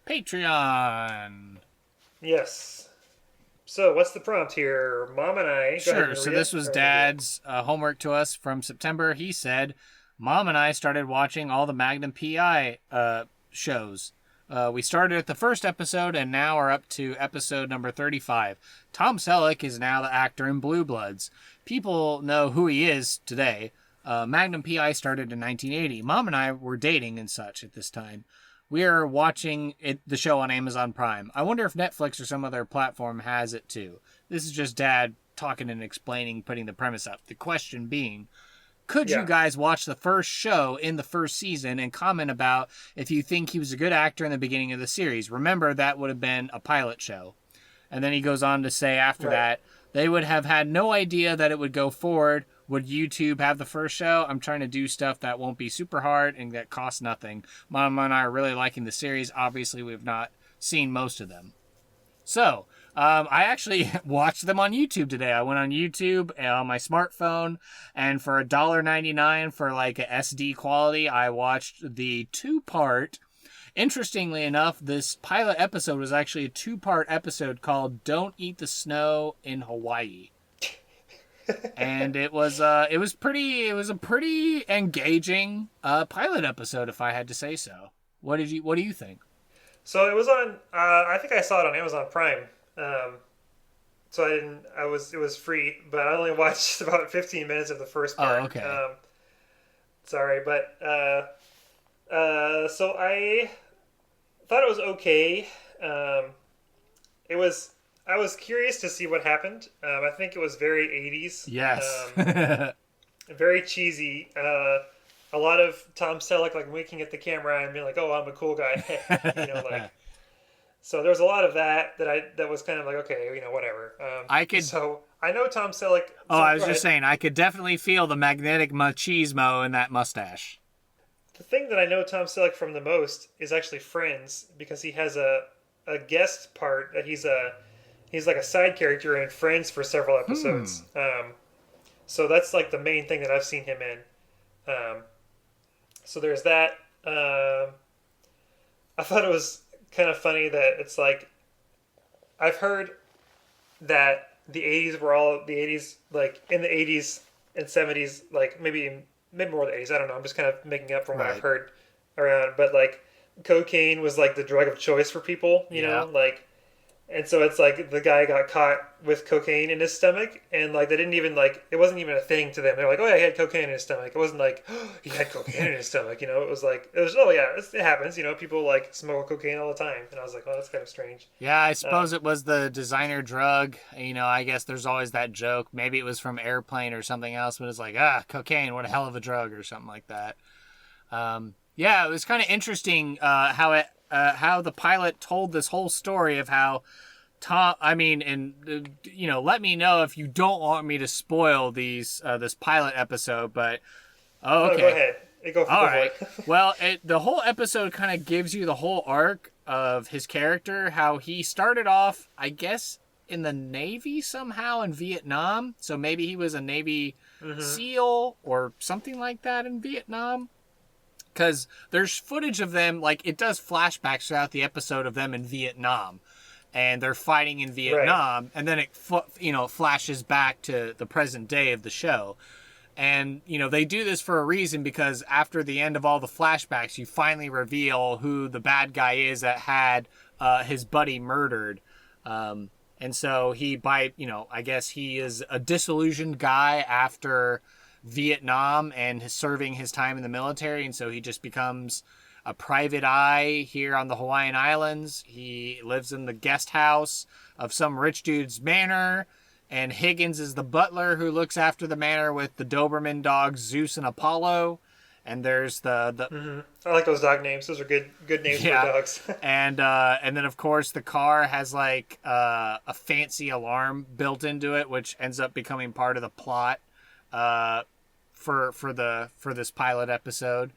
Patreon. Yes. So, what's the prompt here? Mom and I. Go ahead Sure. and So read it. this was Or read it. Dad's homework to us from September. He said, "Mom and I started watching all the Magnum PI shows. We started at the first episode and now are up to episode number 35. Tom Selleck is now the actor in Blue Bloods. People know who he is today. Magnum PI started in 1980. Mom and I were dating and such at this time. We are watching the show on Amazon Prime. I wonder if Netflix or some other platform has it too. This is just Dad talking and explaining, putting the premise up. The question being, could you Yeah. guys watch the first show in the first season and comment about if you think he was a good actor in the beginning of the series? Remember, that would have been a pilot show." And then he goes on to say after Right. that, they would have had no idea that it would go forward. Would YouTube have the first show? I'm trying to do stuff that won't be super hard and that costs nothing. Mom and I are really liking the series. Obviously, we've not seen most of them. So, I actually watched them on YouTube today. I went on YouTube on my smartphone, and for $1.99 for like a SD quality, I watched the two-part. Interestingly enough, this pilot episode was actually a two-part episode called "Don't Eat the Snow in Hawaii." And it was a pretty engaging pilot episode, if I had to say so. What do you think? So it was on. I think I saw it on Amazon Prime. So I didn't. It was free, but I only watched about 15 minutes of the first part. Oh, okay. Sorry, but so I thought it was okay. It was. I was curious to see what happened. I think it was very 80s. Yes. Very cheesy. A lot of Tom Selleck like winking at the camera and being like, "Oh, I'm a cool guy," like. So there was a lot of that that was kind of like, okay, whatever. I could. So I know Tom Selleck. Oh, So, I was go just ahead. saying, I could definitely feel the magnetic machismo in that mustache. The thing that I know Tom Selleck from the most is actually Friends, because he has a guest part that he's like a side character in Friends for several episodes. So that's like the main thing that I've seen him in. So there's that. I thought it was kind of funny that it's like I've heard that the 80s, like in the 80s and 70s, like maybe more the 80s. I don't know. I'm just kind of making up from what I've Right. heard around, but like cocaine was like the drug of choice for people, Yeah. like. And so it's like the guy got caught with cocaine in his stomach, and like they didn't even like it wasn't even a thing to them. They're like, "Oh yeah, he had cocaine in his stomach." It wasn't like, "Oh, he had cocaine in his stomach." It was like "Oh yeah, it happens." People like smoke cocaine all the time, and I was like, "Oh, that's kind of strange." Yeah, I Uh, suppose it was the designer drug. I guess there's always that joke. Maybe it was from Airplane or something else, but it's like, cocaine, what a hell of a drug, or something like that. Yeah, it was kind of interesting how the pilot told this whole story of how Tom. I mean, and let me know if you don't want me to spoil this pilot episode. But no, go okay, ahead. Go all for right. it. Well, the whole episode kind of gives you the whole arc of his character, how he started off, I guess, in the Navy somehow in Vietnam. So maybe he was a Navy SEAL or something like that in Vietnam. Because there's footage of them, like, it does flashbacks throughout the episode of them in Vietnam. And they're fighting in Vietnam. And then it, flashes back to the present day of the show. And, they do this for a reason, because after the end of all the flashbacks, you finally reveal who the bad guy is that had his buddy murdered. And so I guess he is a disillusioned guy after Vietnam and serving his time in the military. And so he just becomes a private eye here on the Hawaiian Islands. He lives in the guest house of some rich dude's manor. And Higgins is the butler who looks after the manor with the Doberman dogs Zeus and Apollo. And there's the I like those dog names. Those are good names for dogs. and then of course the car has like a fancy alarm built into it, which ends up becoming part of the plot for this pilot episode.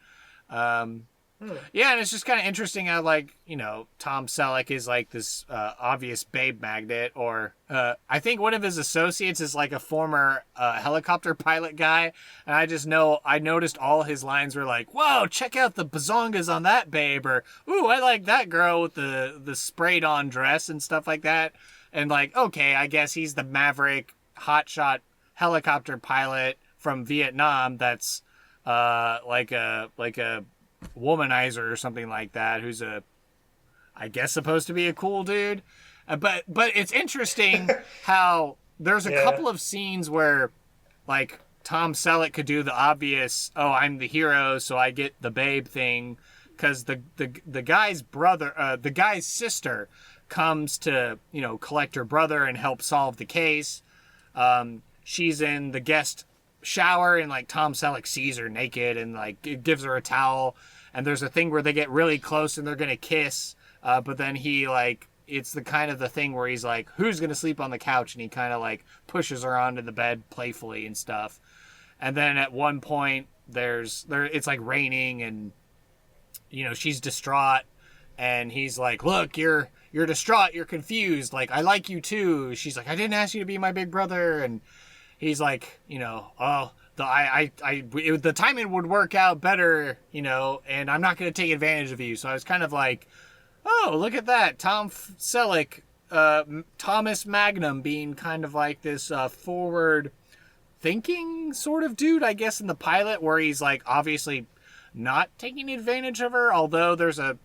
Yeah, and it's just kind of interesting how, like, you know, Tom Selleck is like this obvious babe magnet, or I think one of his associates is like a former helicopter pilot guy, and I noticed all his lines were like, "Whoa, check out the bazongas on that babe," or "Ooh, I like that girl with the sprayed on dress," and stuff like that. And like, okay, I guess he's the maverick hotshot helicopter pilot from Vietnam that's like a womanizer or something like that, who's I guess supposed to be a cool dude. But it's interesting how there's a couple of scenes where like Tom Selleck could do the obvious, oh, I'm the hero, so I get the babe thing, because the guy's brother, the guy's sister comes to, you know, collect her brother and help solve the case. She's in the guest shower, and like Tom Selleck sees her naked and like gives her a towel, and there's a thing where they get really close and they're gonna kiss, but then he like, it's the kind of the thing where he's like, who's gonna sleep on the couch, and he kind of like pushes her onto the bed playfully and stuff. And then at one point it's like raining, and you know, she's distraught, and he's like, look, you're distraught, you're confused, like, I like you too. She's like, I didn't ask you to be my big brother. And he's like, you know, oh, the timing would work out better, you know, and I'm not going to take advantage of you. So I was kind of like, oh, look at that. Tom Selleck, Thomas Magnum being kind of like this forward thinking sort of dude, I guess, in the pilot, where he's like obviously not taking advantage of her, although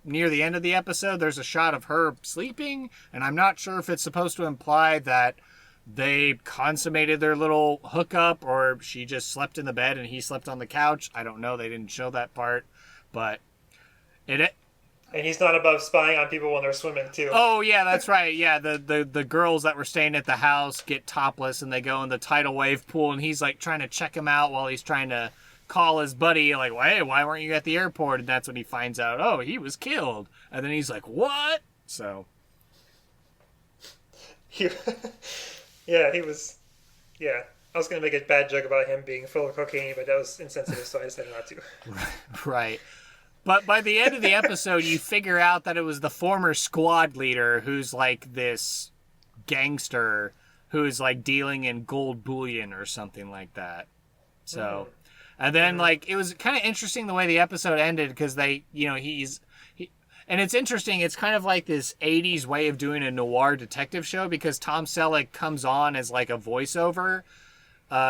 near the end of the episode, there's a shot of her sleeping, and I'm not sure if it's supposed to imply that they consummated their little hookup, or she just slept in the bed and he slept on the couch. I don't know. They didn't show that part, but and he's not above spying on people when they're swimming too. Oh yeah, that's right. Yeah, the girls that were staying at the house get topless and they go in the tidal wave pool, and he's like trying to check him out while he's trying to call his buddy, like, well, hey, why weren't you at the airport? And that's when he finds out, oh, he was killed. And then he's like, what? So he was. Yeah, I was gonna make a bad joke about him being full of cocaine, but that was insensitive, so I decided not to. Right. But by the end of the episode, you figure out that it was the former squad leader who's like this gangster who's like dealing in gold bullion or something like that. So, and then like, it was kind of interesting the way the episode ended, because they, you know, and it's interesting. It's kind of like this 80s way of doing a noir detective show, because Tom Selleck comes on as like a voiceover.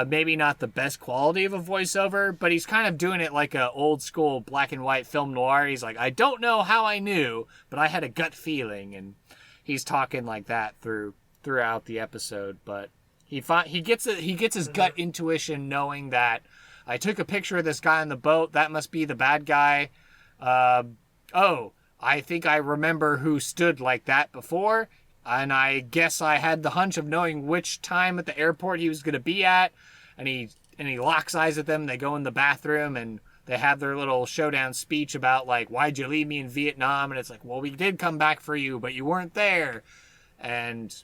Maybe not the best quality of a voiceover, but he's kind of doing it like a old school black and white film noir. He's like, I don't know how I knew, but I had a gut feeling. And he's talking like that throughout the episode. But he gets his gut intuition, knowing that I took a picture of this guy on the boat. That must be the bad guy. I think I remember who stood like that before. And I guess I had the hunch of knowing which time at the airport he was going to be at. And he locks eyes at them. They go in the bathroom and they have their little showdown speech about like, why'd you leave me in Vietnam? And it's like, well, we did come back for you, but you weren't there. And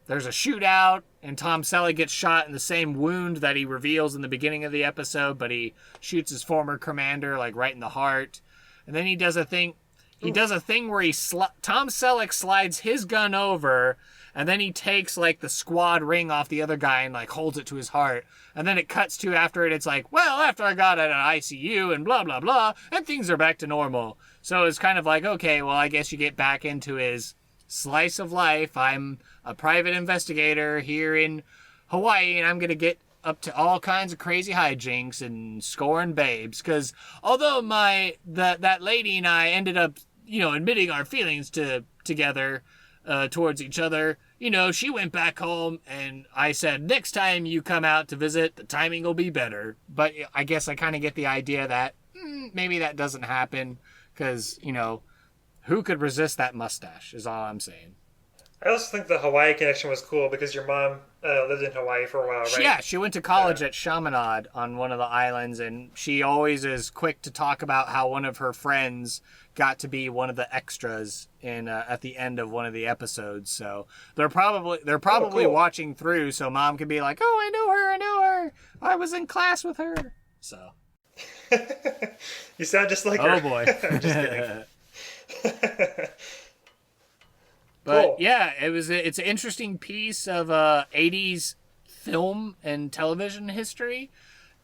there's a shootout, and Tom Selleck gets shot in the same wound that he reveals in the beginning of the episode, but he shoots his former commander like right in the heart. And then he does a thing. He does a thing where Tom Selleck slides his gun over, and then he takes like the squad ring off the other guy and like holds it to his heart. And then it cuts to after it. It's like, well, after I got out of ICU and blah, blah, blah, and things are back to normal. So it's kind of like, okay, well, I guess you get back into his slice of life. I'm a private investigator here in Hawaii, and I'm going to get up to all kinds of crazy hijinks and scoring babes. Because although that lady and I ended up, you know, admitting our feelings together towards each other, you know, she went back home, and I said, next time you come out to visit, the timing will be better. But I guess I kind of get the idea that maybe that doesn't happen, because, you know, who could resist that mustache is all I'm saying. I also think the Hawaii connection was cool because your mom lived in Hawaii for a while, right? Yeah, she went to college at Chaminade on one of the islands, and she always is quick to talk about how one of her friends got to be one of the extras in at the end of one of the episodes. So they're probably cool. watching through, so mom can be like, "Oh, I know her. I was in class with her." So You sound just like Oh her. boy. I'm just kidding. But Cool. yeah, it's an interesting piece of 80s film and television history.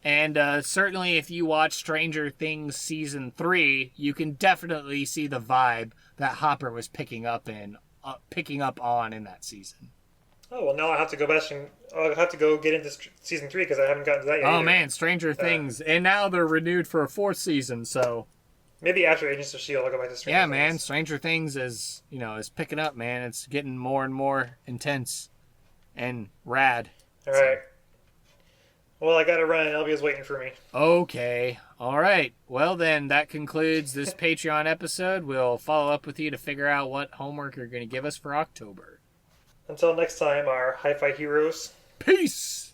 And certainly if you watch Stranger Things season 3, you can definitely see the vibe that Hopper was picking up on in that season. Oh well, now I have to go back and I'll have to go get into season 3 because I haven't gotten to that yet Oh either. man, Stranger Things. And now they're renewed for a 4th season, so Maybe after Agents of Shield, I'll go back to Stranger yeah, Things. man, Stranger Things is picking up, man. It's getting more and more intense and rad. All right. Well, I gotta run. Elvia's waiting for me. Okay. All right. Well, then that concludes this Patreon episode. We'll follow up with you to figure out what homework you're going to give us for October. Until next time, our hi-fi heroes. Peace!